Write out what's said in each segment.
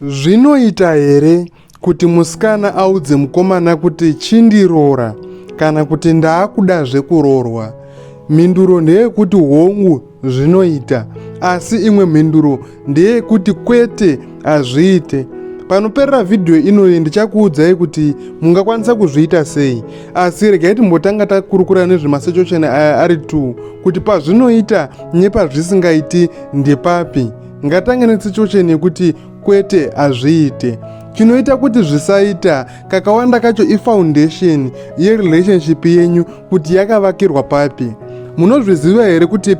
Zvinoita here kuti musikana audze mukomana kuti chindiroora kana kuti ndaakuda zvekurorwa? Mhinduro ndeyekuti hongu zvinoita, asi imwe mhinduro ndeyekuti kwete hazviite. Panoperera vhidhiyo inoyi ndichakuudzai kuti mungakwanisa kuzviita sei, asi regai timbotanga takurukura nezvemasechosheni aya ari 2 kuti pazvinoita nepazvisingaiti ndepapi. Ngatange nesechosheni yekuti kwete hazviite. Chinoita kuti zvisaita kakawanda kacho ifoundation yerelationship yenyu kuti yakavakirwa papi. Munozviziva here kuti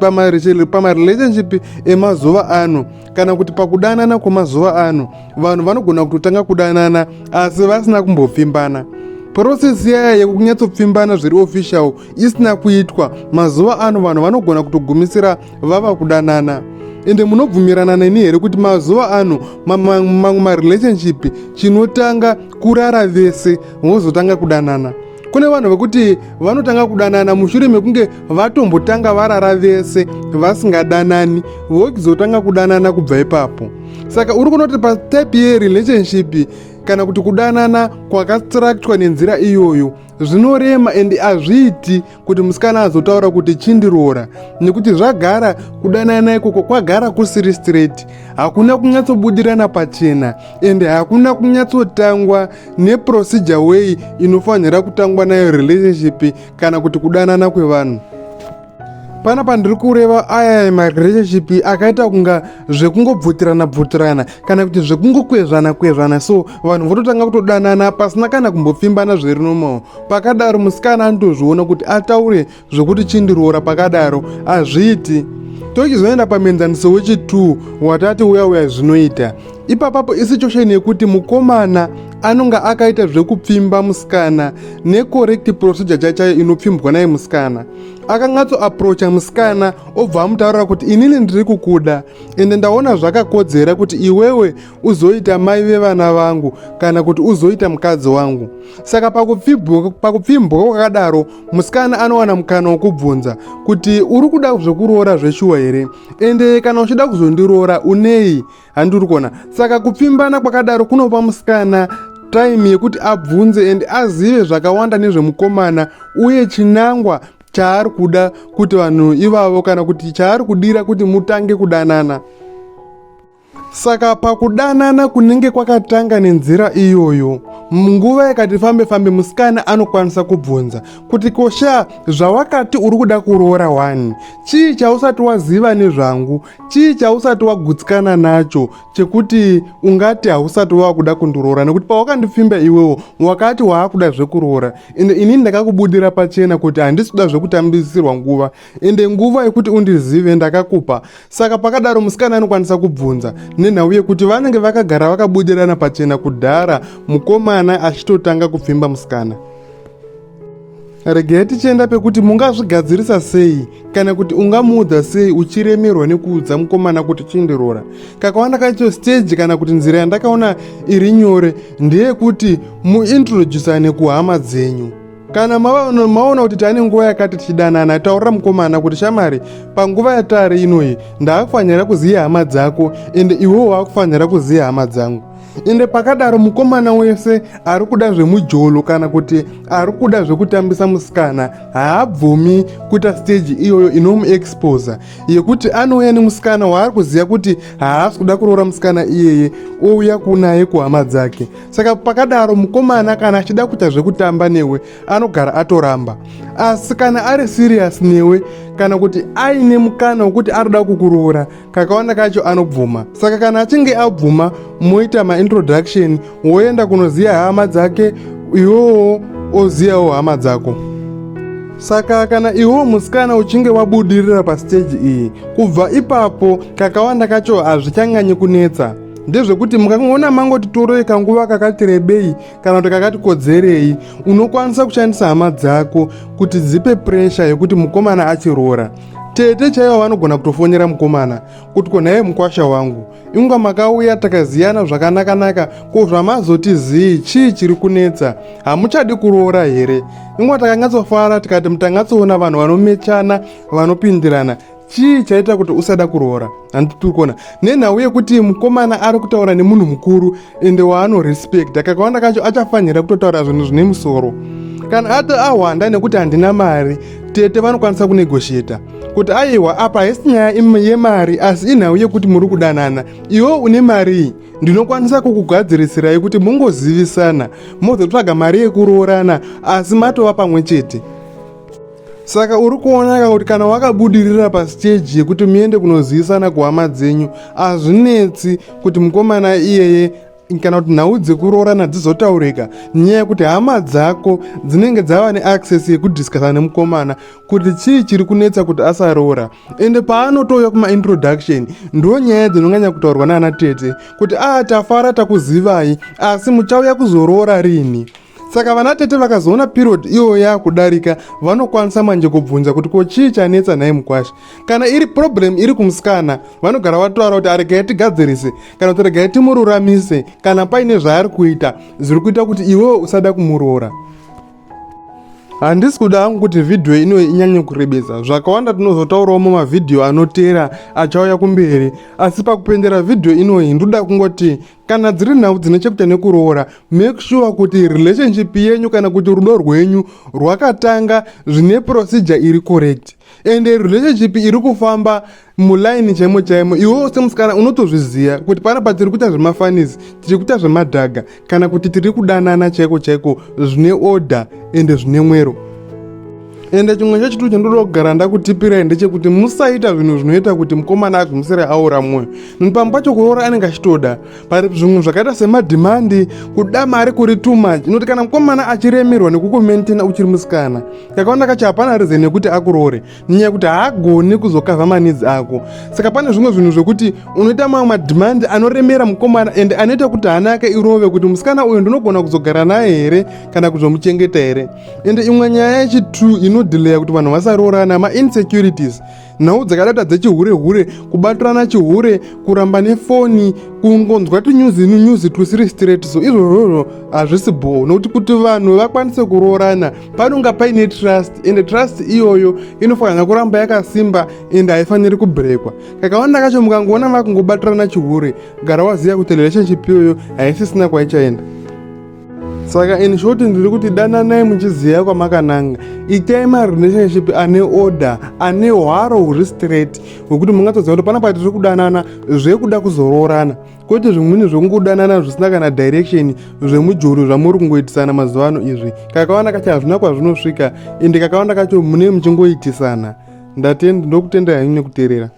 pamarelationship emazuva ano kana kuti pakudanana kwemazuva ano vanhu vanogona kutotanga kudanana asi vasina kumbopfimbana. Process yaya yekunyatso zviri official isina kuitwa, mazuva ano vanhu vanogona kutogumisira vava kudanana. Ende munobvumirana neni here kuti mazuva ano mamwe marelationship chinotanga kurara vese vozotanga kudanana. Kune vanhu vekuti vanotanga kudanana mushure mekunge vatombotanga varara vese vasingadanani vokizotanga kudanana kubva ipapo. Saka uri kunoti patype yerelationship kana kuti kudanana kwakastructwa nenzira iyoyo zvinorema ende hazviiti kuti musikana azotaura kuti chindiroora, nekuti zvagara kudanana ikoko kwagara kusiri straight, hakuna kunyatsobudirana pachena ende hakuna kunyatsotangwa neprocedure way inofanira kutangwa nayo relationship kana kuti kudanana kwevanhu. Panapa ndiri kureva aya marelationship akaita kunga zvekungobvutirana kana kuti zvekungokwezvana, so vanhu vototanga kutodanana pasina kana kumbopfimbana zviri nomawo. Pakadaro musikana anotozviona kuti ataure zvekuti chindiroora pakadaro hazviiti. Tochizoenda pamenzaniso wechi2 watati uya zvinoita. Ipapapo isituation yekuti mukomana anonga akaita zvekupfimba musikana necorrect procedure chachayo inopfimbwa naye musikana. Akanyatso approacha musikana obva amutaurira kuti inini ndiri kukuda ende ndaona zvakakodzera kuti iwewe uzoita mai vevana vangu kana kuti uzoita mukadzi wangu. Saka pakupfimbwa kwakadaro musikana anowana mukana wokubvunza kuti uri kuda zvekuroora zveshuwa here, ende kana uchida kuzondiroora unei, handiri kuona. Saka kupfimbana kwakadaro kunopa musikana time yekuti abvunze ende azive zvakawanda nezvemukomana uye chinangwa chaari kuda kuti vanhu ivavo kana kuti chaari kudira kuti mutange kudanana. Saka pakudanana kunenge kwakatanga nenzira iyoyo, munguva yakati fambe musikana anokwanisa kubvunza kuti kosha zvawakati uri kuda kuroora 1 chii chausati waziva nezvangu, chii chausati wagutsikana nacho chekuti ungati hausati wakuda kundiroora, nekuti pawakandipfimba iwewo wakati waakuda zvekuroora ende inini ndakakubudira pachena kuti handisi kuda zvekutambisirwa nguva ende nguva yekuti undizive ndakakupa. Saka pakadaro musikana anokwanisa kubvunza nenhau yekuti vanenge vakagara vakabudirana pachena kudhara mukomana achitotanga kupfimba musikana. Regai tichienda pekuti mungazvigadzirisa sei kana kuti ungamuudza sei uchiremerwa nekuudza mukomana kuti chindiroora. Kakawanda kacho stage kana kuti nzira yandakaona iri nyore ndeyekuti muintroducane kuhama dzenyu. Kana maona kuti tane nguva yakati tichidanana, taurira mukomana kuti shamari, panguva yatari inoyi ndaakufanira kuziva hama dzako ende iwewo waakufanira kuziva hama dzangu. Ende pakadaro mukomana wese ari kuda zvemujolo kana kuti ari kuda zvekutambisa musikana haabvumi kuita stage iyoyo inomuexposa yekuti anouya nemusikana waari kuziva kuti haasi kuda kuroora musikana iyeye ouya kunaye kuhama dzake. Saka pakadaro mukomana kana achida kuita zvekutamba newe anogara atoramba, asi kana ari serious newe kana kuti aine mukana wekuti arida kukuroora kakawanda kacho anobvuma. Saka kana achinge abvuma moita maintroduction, woenda kunoziva hama dzake, iwowo ozivawo hama dzako. Saka kana iwo musikana uchinge wabudirira pastage iyi, kubva ipapo kakawanda kacho hazvichanyanyi kunetsa. Ndezvekuti mukangoona mangoti toroi kanguva kakati rebei kana kuti kakati kodzerei, unokwanisa kushandisa hama dzako kuti dzipe pressure yekuti mukomana achiroora. Tete chaivo vanogona kutofonera mukomana kuti konhaye mukwasha wangu, inga makauya takaziyana zvakanaka, ko zvamazotizii chii chiri kunetsa, hamuchadi kuroora here? Ingwa takanyatsofara tikati mutanyatsoona vanhu vanomechana vanopindirana, chii chaita kuti usada kuroora? Handiti tiri kuona nenhau yekuti mukomana ari kutaura nemunhu mukuru ende waanorespekta, kakawanda kacho achafanira kutotaura zvinhu zvine musoro. Kana ati ahwanda nekuti handina mari, tete vanokwanisa kunegosheta kuti aiwa apa haisi nyaya yemari asi inhau yekuti muri kudanana, iwo une mari ndinokwanisa kukugadzirisirai kuti mungozivisana mozotsvaga mari yekuroorana asi matova pamwe chete. Saka uri kuonaka kuti kana wakabudirira pasiteji yekuti muende kunozivisana kuhama dzenyu, hazvinetsi kuti mukomana iyeye kana kuti nhau dzekuroorana dzizotaurika, nyaya yekuti hama dzako dzinenge dzava neaccess yekudhiskasa nemukomana kuti chii chiri kunetsa kuti asaroora. Ende paanotouya kumaintroduction ndo nyaya dzinonyanya kutaurwa nana tete kuti tafara takuzivai asi muchauya kuzoroora rini. Saka vana tete vakazoona period iyo yakudarika vanokwanisa manje kubvunza kuti ko chii chanetsa naye mukwasha. Kana iri problem iri kumusikana vanogara vataura kuti aregai tigadzirise kana kuti regai timururamise kana paine zvaari kuita zviri kuita kuti iwewe usada kumuroora. Handisi kuda hangu kuti vhidhiyo ino inyanye kurebesa, zvakawanda tinozotaurawo mumavhidhiyo anoteera achauya kumberi, asi pakupendera vhidhiyo inoyi ndoda kungoti kana dziri nhau dzine chekuita nekuroora, make sure kuti relationship yenyu kana kuti rudo rwenyu rwakatanga zvine procedure iri correct, ende relationship iri kufamba mulaini chaimo chaimo. Iwewe semusikana unotozviziva kuti panapa tiri kuita zvemafanisi, tiri kuita zvemadhaga kana kuti tiri kudanana chaiko chaiko zvine order ende zvine mwero. Ende chimwe chachitu chandinoda kugara ndakutipirai ndechekuti musaita zvinhu zvinoita kuti mukomana agumisire aura mwoyo. Pamwe pacho kuroora anenge achitoda pari zvimwe zvakaita semadhimandi, kuda mari kuri too much, inoti kana mukomana achiremerwa nekukumaintaina uchiri musikana, kakawanda kacho hapana reason yekuti akuroore, nenyaya yekuti haagoni kuzokavha manidzi ako. Saka pane zvimwe zvinhu zvekuti unoita mamwe madhimandi anoremera mukomana ende anoita kuti hana yake irove kuti musikana uyu ndinogona kuzogara naye here kana kuzomuchengeta here. Ende imwe nyaya yachitu inodhileya kuti vanhu vasaroorana ma-insecurities, nhau dzakadata dzechihure-hure, kubatirana chihure, kuramba nefoni, kungonzwa tunyuzi tusiri straight. So izvozvo hazvisi bho, nokuti kuti vanhu vakwanise kuroorana panonga paine trust, ende trust iyoyo inofanira kuramba yakasimba ende haifaniri kubrekwa. Kakawanda kacho mukangoona vakungobatirana chihure, gara waziva kuti relationship iyoyo haisisina kwaichaenda. Saka in short ndiri kuti dananai muchiziva kwamakananga, itai marelationship ane order, ane hwaro huri straight hwekuti mungatodziva kuti panapa tiri kudanana zvekuda kuzoroorana, kwete zvimweni zvekungodanana zvisina kana direction zvemujuru zvamuri kungoitisana mazuva ano izvi. Kakawanda kacho hazvina kwazvinosvika ende kakawanda kacho mune muchingoitisana. Ndokutenda henyu nekuteerera.